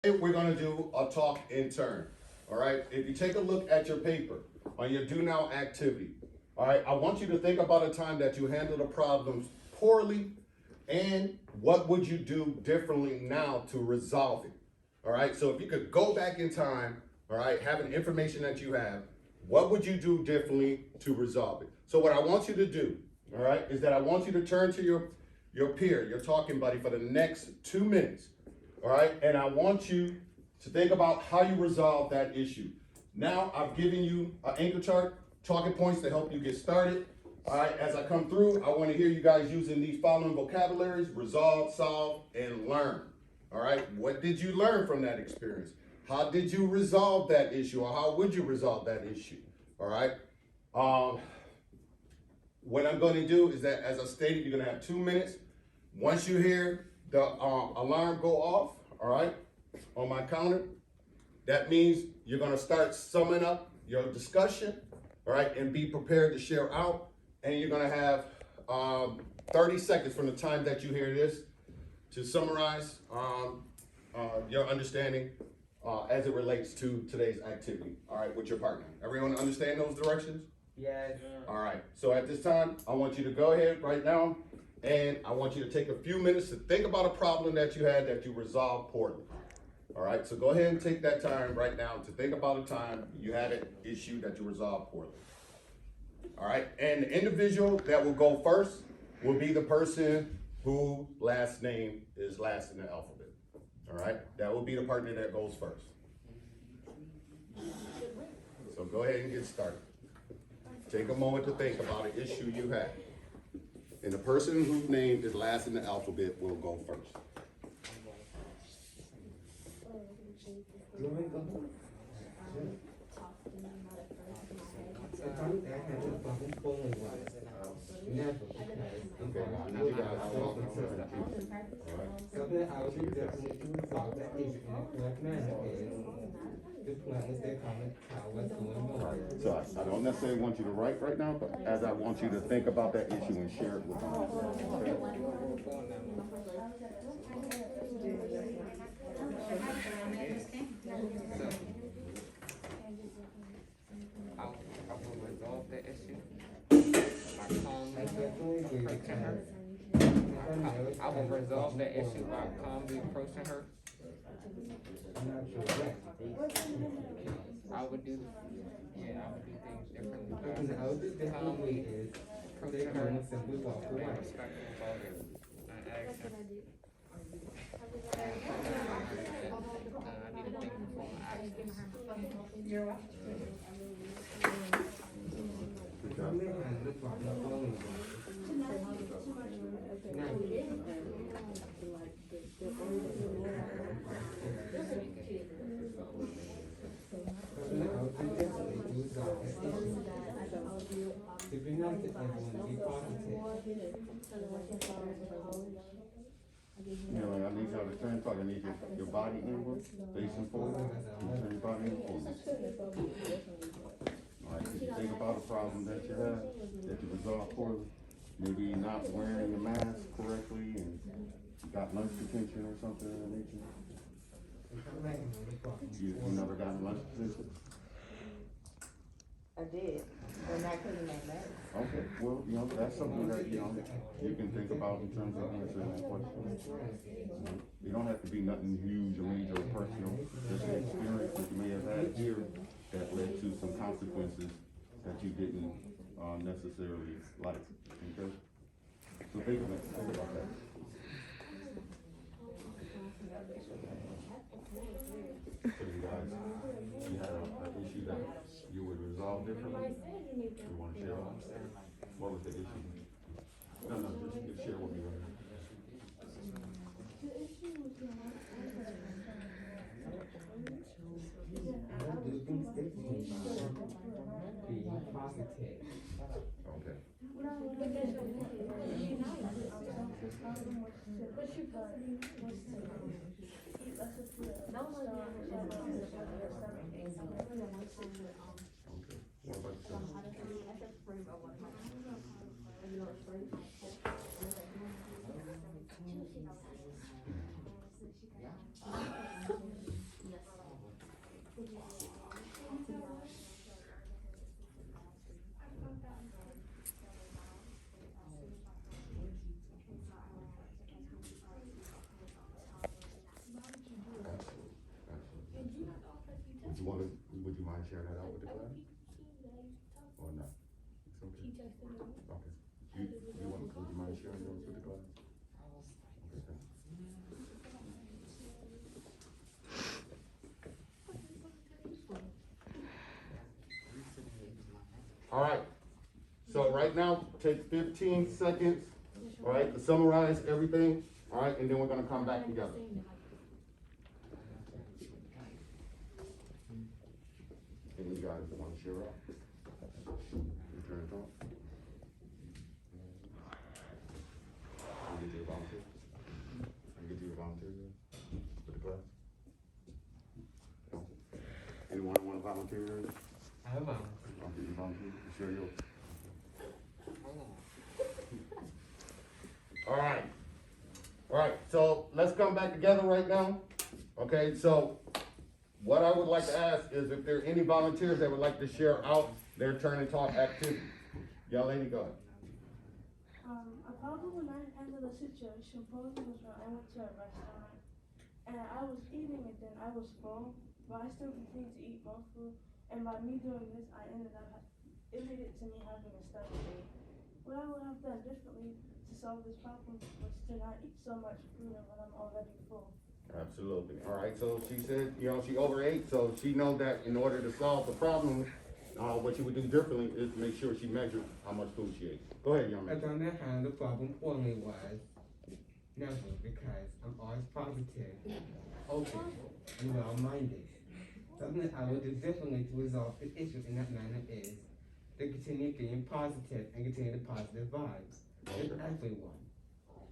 We're going to do a talk in turn. All right. If you take a look at your paper on your do now activity, all right, I want you to think about a time that you handled a problem poorly and what would you do differently now to resolve it. All right. So if you could go back in time, all right, having information that you have, what would you do differently to resolve it? So what I want you to do, all right, is that I want you to turn to your peer, your talking buddy, for the next 2 minutes. All right, and I want you to think about how you resolve that issue. Now I've given you an anchor chart, talking points to help you get started. All right, as I come through, I want to hear you guys using these following vocabularies: resolve, solve, and learn. All right, what did you learn from that experience? How did you resolve that issue, or how would you resolve that issue? All right. What I'm going to do is that, as I stated, you're going to have 2 minutes. Once you hear the alarm go off, all right, on my counter, that means you're going to start summing up your discussion, all right, and be prepared to share out. And you're going to have 30 seconds from the time that you hear this to summarize your understanding as it relates to today's activity, all right, with your partner. Everyone understand those directions? Yes. All right, so at this time, I want you to go ahead right now, and I want you to take a few minutes to think about a problem that you had that you resolved poorly. All right, so go ahead and take that time right now to think about a time you had an issue that you resolved poorly. All right, and the individual that will go first will be the person whose last name is last in the alphabet. All right, that will be the partner that goes first. So go ahead and get started. Take a moment to think about an issue you had. And the person whose name is last in the alphabet will go first. So I don't necessarily want you to write right now, but as I want you to think about that issue and share it with me. Okay? I will resolve the issue by calmly approaching her. I will resolve the issue by calmly approaching her. I would do things differently. Calmly approaching her, being respectful about it, and action. I need to think before my actions. You know, I need y'all to turn forward. I need your body inward, facing forward, and turn your body inward. All right, if you think about a problem that you have, that you resolved poorly, maybe not wearing your mask correctly, and you got lunch detention or something of that nature. You never got a lunch detention? I did, but not because of my mask. Okay, well, you know, that's something that, you know, you can think about in terms of answering that question. You don't have to be nothing huge or major or personal, just an experience that you may have had here that led to some consequences that you didn't necessarily like, okay? So think about that. So you guys, you had an issue that you would resolve differently? You want to share? What was the issue? No, just share with me. Being positive. Okay. What about yourself? mind sharing that out with the class? Or not? It's okay. Okay. Would you mind sharing those with the class? Okay, thanks. All right. So right now, take 15 seconds, all right, to summarize everything, all right, and then we're gonna come back together. Any guys that wanna share up? You turn it on. Can you get you a volunteer? Can you get you a volunteer for the class? No? Anyone wanna volunteer? I have a I'll get you a volunteer, you share yours. All right, so let's come back together right now. Okay, so what I would like to ask is if there are any volunteers that would like to share out their turn and talk activity. Young lady, go ahead. A problem when I handled a situation probably was when I went to a restaurant and I was eating and then I was full, but I still continued to eat more food. And by me doing this, I ended up, it made it to me having a stomach ache. What I would have done differently to solve this problem was to not eat so much food when I'm already full. Absolutely. All right, so she said, she overate, so she knows that in order to solve the problem, what she would do differently is make sure she measured how much food she ate. Go ahead, young I man. don't know how the problem only was never, because I'm always positive, open, and well-minded. Something that I would do differently to resolve the issue in that manner is to continue being positive and continue the positive vibes with everyone.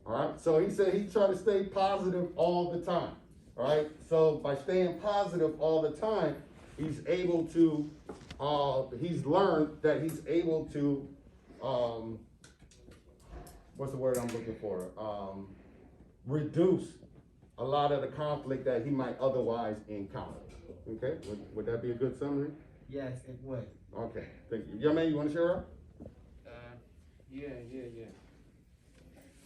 All right, so he said he tried to stay positive all the time. All right, so by staying positive all the time, he's able to, he's learned that he's able to, what's the word I'm looking for? Reduce a lot of the conflict that he might otherwise encounter. Okay, would that be a good summary? Yes, it would. Okay, thank you. Young man, you want to share up? Yeah.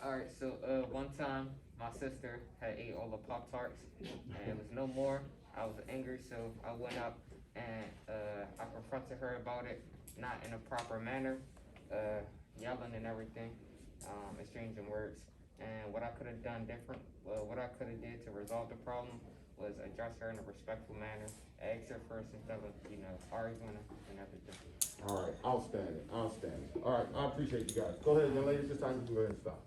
Alright, so, one time, my sister had ate all the Pop-Tarts, and it was no more. I was angry, so I went up and, I confronted her about it, not in a proper manner, yelling and everything, exchanging words. And what I could've done different, what I could've did to resolve the problem was address her in a respectful manner, ask her first instead of, arguing and everything. All right, outstanding. All right, I appreciate you guys. Go ahead, young lady, it's time you can go ahead and stop.